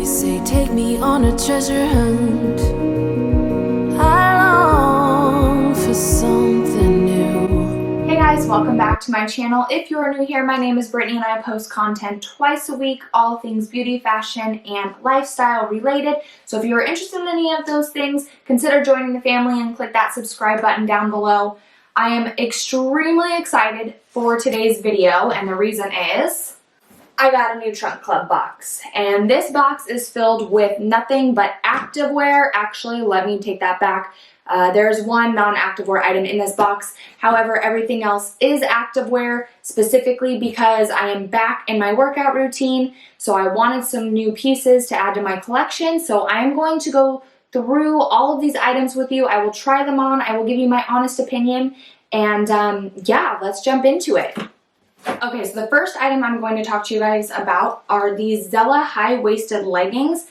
They say take me on a treasure hunt. I long for something new. Hey guys, welcome back to my channel. If you're new here, my name is Brittany and I post content twice a week, all things beauty, fashion, and lifestyle related. So if you're interested in any of those things, consider joining the family and click that subscribe button down below. I am extremely excited for today's video, and the reason is I got a new Trunk Club box, and this box is filled with nothing but activewear. Actually, let me take that back. There's one non-activewear item in this box. However, everything else is activewear, specifically because I am back in my workout routine. So I wanted some new pieces to add to my collection. So I'm going to go through all of these items with you. I will try them on. I will give you my honest opinion. And yeah, let's jump into it. Okay, so the first item I'm going to talk to you guys about are these Zella high-waisted leggings.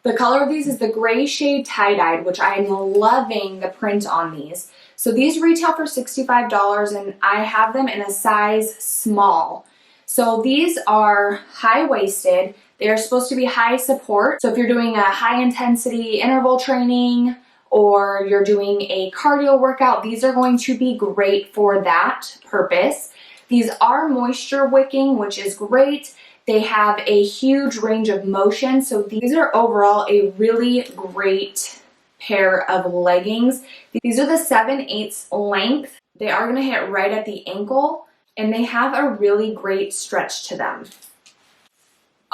The color of these is the gray shade tie-dyed, which I am loving the print on these. So these retail for $65 and I have them in a size small. So these are high-waisted. They are supposed to be high support. So if you're doing a high-intensity interval training or you're doing a cardio workout, these are going to be great for that purpose. These are moisture wicking, which is great. They have a huge range of motion, so these are overall a really great pair of leggings. These are the 7/8 length. They are going to hit right at the ankle, and they have a really great stretch to them.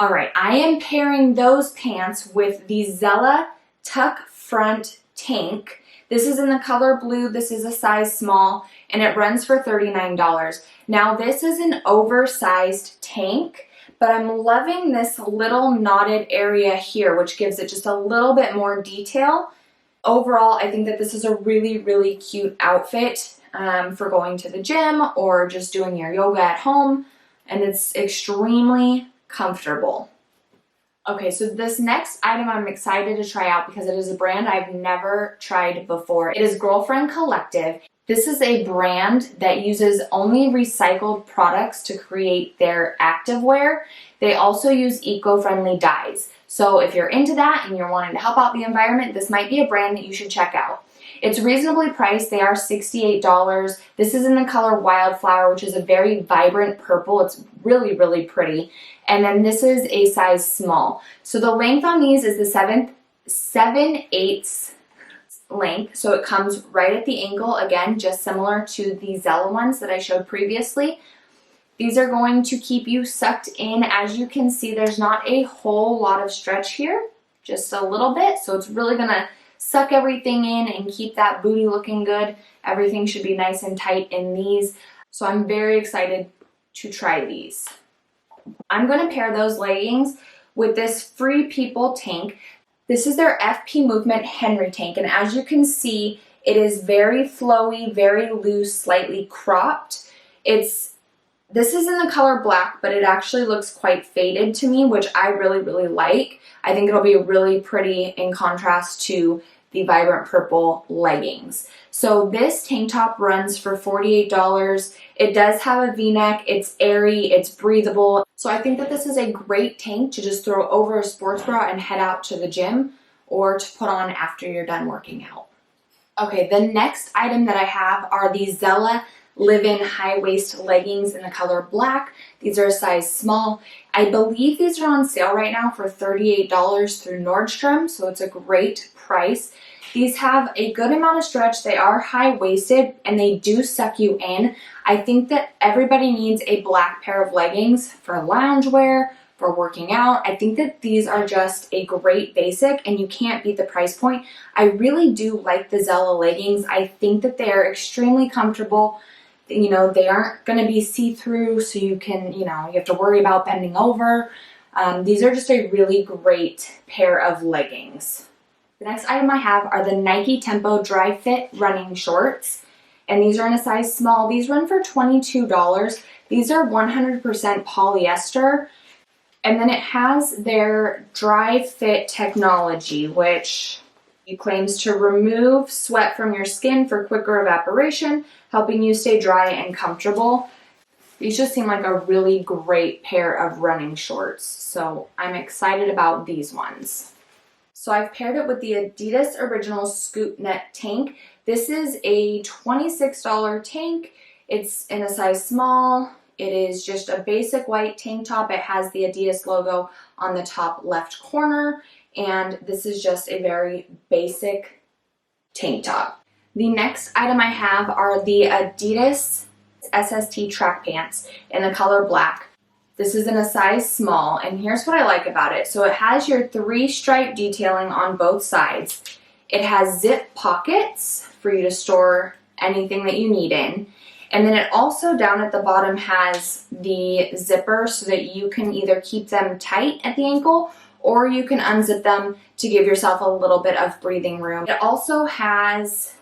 All right, I am pairing those pants with the Zella Tuck Front Tank. This is in the color blue. This is a size small, and it runs for $39. Now, this is an oversized tank, but I'm loving this little knotted area here, which gives it just a little bit more detail. Overall, I think that this is a really, really cute outfit for going to the gym or just doing your yoga at home, and it's extremely comfortable. Okay, so this next item I'm excited to try out because it is a brand I've never tried before. It is Girlfriend Collective. This is a brand that uses only recycled products to create their activewear. They also use eco-friendly dyes. So if you're into that and you're wanting to help out the environment, this might be a brand that you should check out. It's reasonably priced. They are $68. This is in the color Wildflower, which is a very vibrant purple. It's really, really pretty. And then this is a size small. So the length on these is the 7/8 length. So it comes right at the ankle. Again, just similar to the Zella ones that I showed previously. These are going to keep you sucked in. As you can see, there's not a whole lot of stretch here, just a little bit. So it's really gonna suck everything in and keep that booty looking good. Everything should be nice and tight in these. So I'm very excited to try these. I'm going to pair those leggings with this Free People tank. This is their FP Movement Henry tank, and as you can see, it is very flowy, very loose, slightly cropped. This is in the color black, but it actually looks quite faded to me, which I really, really like. I think it'll be really pretty in contrast to the vibrant purple leggings. So this tank top runs for $48. It does have a V-neck, it's airy, it's breathable. So I think that this is a great tank to just throw over a sports bra and head out to the gym or to put on after you're done working out. Okay, the next item that I have are these Zella Live-In high-waist leggings in the color black. These are a size small. I believe these are on sale right now for $38 through Nordstrom, so it's a great price. These have a good amount of stretch. They are high-waisted and they do suck you in. I think that everybody needs a black pair of leggings for loungewear, for working out. I think that these are just a great basic and you can't beat the price point. I really do like the Zella leggings. I think that they are extremely comfortable. You know, they aren't going to be see-through, so you can, you have to worry about bending over. These are just a really great pair of leggings. The next item I have are the Nike Tempo Dry Fit running shorts, and these are in a size small. These run for $22. These are 100% polyester, and then it has their Dry Fit technology, which it claims to remove sweat from your skin for quicker evaporation, helping you stay dry and comfortable. These just seem like a really great pair of running shorts. So I'm excited about these ones. So I've paired it with the Adidas Original Scoop Net tank. This is a $26 tank. It's in a size small. It is just a basic white tank top. It has the Adidas logo on the top left corner, and this is just a very basic tank top. The next item I have are the Adidas SST track pants in the color black. This is in a size small, and here's what I like about it. So it has your 3-stripe detailing on both sides. It has zip pockets for you to store anything that you need in. And then it also down at the bottom has the zipper so that you can either keep them tight at the ankle or you can unzip them to give yourself a little bit of breathing room. It also has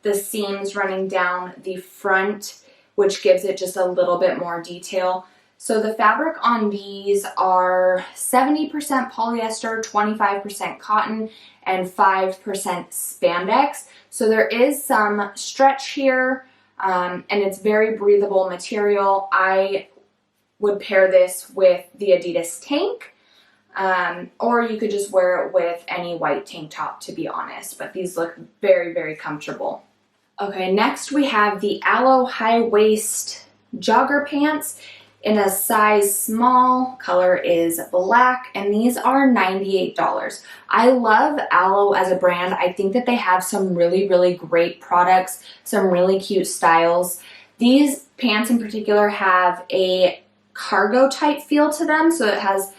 the seams running down the front, which gives it just a little bit more detail. So the fabric on these are 70% polyester, 25% cotton, and 5% spandex. So there is some stretch here, and it's very breathable material. I would pair this with the Adidas tank, or you could just wear it with any white tank top, to be honest. But these look very, very comfortable. Okay, next we have the Aloe high waist jogger pants in a size small. Color is black, and these are $98. I love Aloe as a brand. I think that they have some really, really great products, some really cute styles. These pants in particular have a cargo type feel to them, so it has,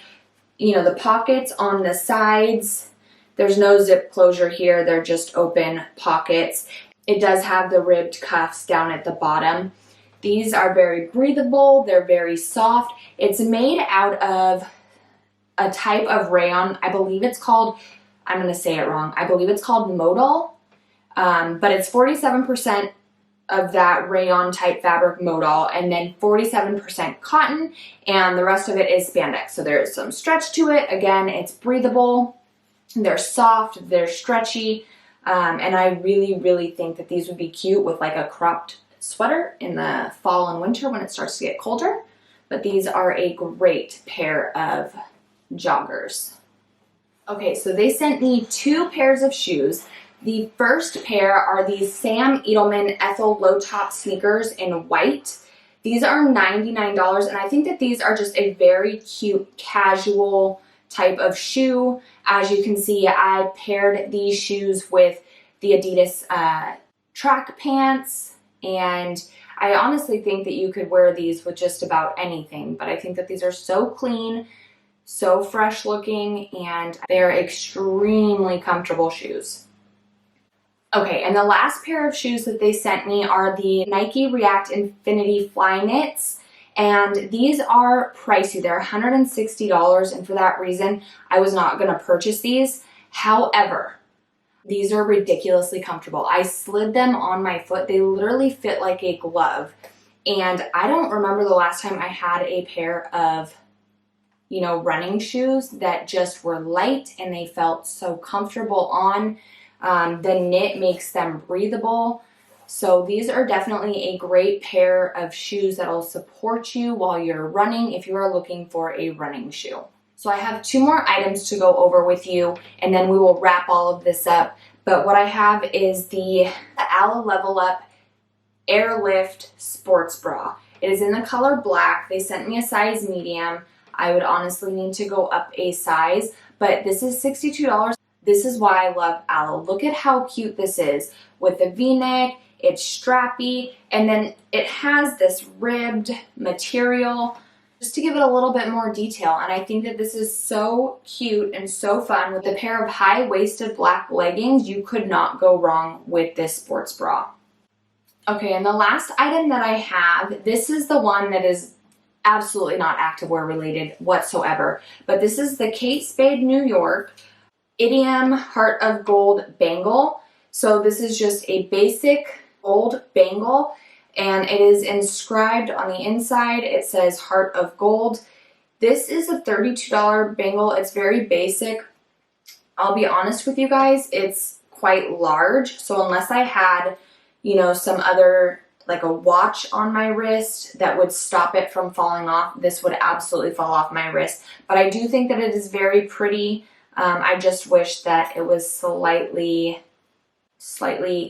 you know, the pockets on the sides. There's no zip closure here, they're just open pockets. It does have the ribbed cuffs down at the bottom. These are very breathable, they're very soft. It's made out of a type of rayon. I believe it's called, I'm going to say it wrong, I believe it's called modal, but it's 47% of that rayon type fabric modal, and then 47% cotton, and the rest of it is spandex. So there's some stretch to it. Again, it's breathable, they're soft, they're stretchy, and I really, really think that these would be cute with like a cropped sweater in the fall and winter when it starts to get colder. But these are a great pair of joggers. Okay, so they sent me 2 pairs of shoes. The first pair are these Sam Edelman Ethel Low Top Sneakers in white. These are $99, and I think that these are just a very cute casual type of shoe. As you can see, I paired these shoes with the Adidas track pants, and I honestly think that you could wear these with just about anything, but I think that these are so clean, so fresh looking, and they're extremely comfortable shoes. Okay, and the last pair of shoes that they sent me are the Nike React Infinity Flyknits, and these are pricey. They're $160, and for that reason, I was not going to purchase these. However, these are ridiculously comfortable. I slid them on my foot. They literally fit like a glove, and I don't remember the last time I had a pair of, you know, running shoes that just were light and they felt so comfortable on. The knit makes them breathable. So these are definitely a great pair of shoes that'll support you while you're running if you are looking for a running shoe. So I have 2 more items to go over with you, and then we will wrap all of this up. But what I have is the Aloe Level Up Airlift Sports Bra. It is in the color black. They sent me a size medium. I would honestly need to go up a size, but this is $62. This is why I love Aloe. Look at how cute this is with the V-neck. It's strappy, and then it has this ribbed material just to give it a little bit more detail. And I think that this is so cute and so fun. With a pair of high-waisted black leggings, you could not go wrong with this sports bra. Okay, and the last item that I have, this is the one that is absolutely not activewear related whatsoever, but this is the Kate Spade New York Idiom Heart of Gold bangle. So this is just a basic gold bangle, and it is inscribed on the inside. It says Heart of Gold. This is a $32 bangle. It's very basic. I'll be honest with you guys, it's quite large. So unless I had, you know, some other like a watch on my wrist that would stop it from falling off, this would absolutely fall off my wrist. But I do think that it is very pretty. I just wish that it was slightly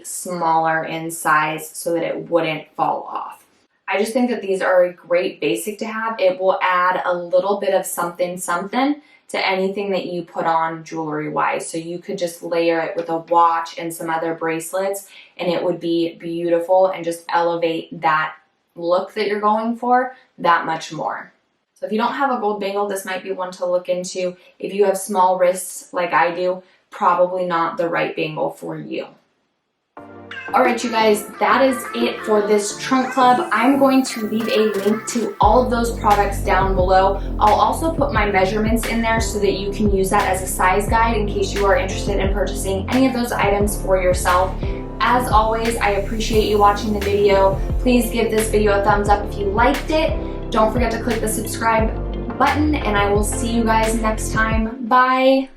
smaller in size so that it wouldn't fall off. I just think that these are a great basic to have. It will add a little bit of something to anything that you put on jewelry wise. So you could just layer it with a watch and some other bracelets and it would be beautiful and just elevate that look that you're going for that much more. So if you don't have a gold bangle, this might be one to look into. If you have small wrists like I do, probably not the right bangle for you. All right, you guys, that is it for this trunk club. I'm going to leave a link to all of those products down below. I'll also put my measurements in there so that you can use that as a size guide in case you are interested in purchasing any of those items for yourself. As always, I appreciate you watching the video. Please give this video a thumbs up if you liked it. Don't forget to click the subscribe button, and I will see you guys next time. Bye.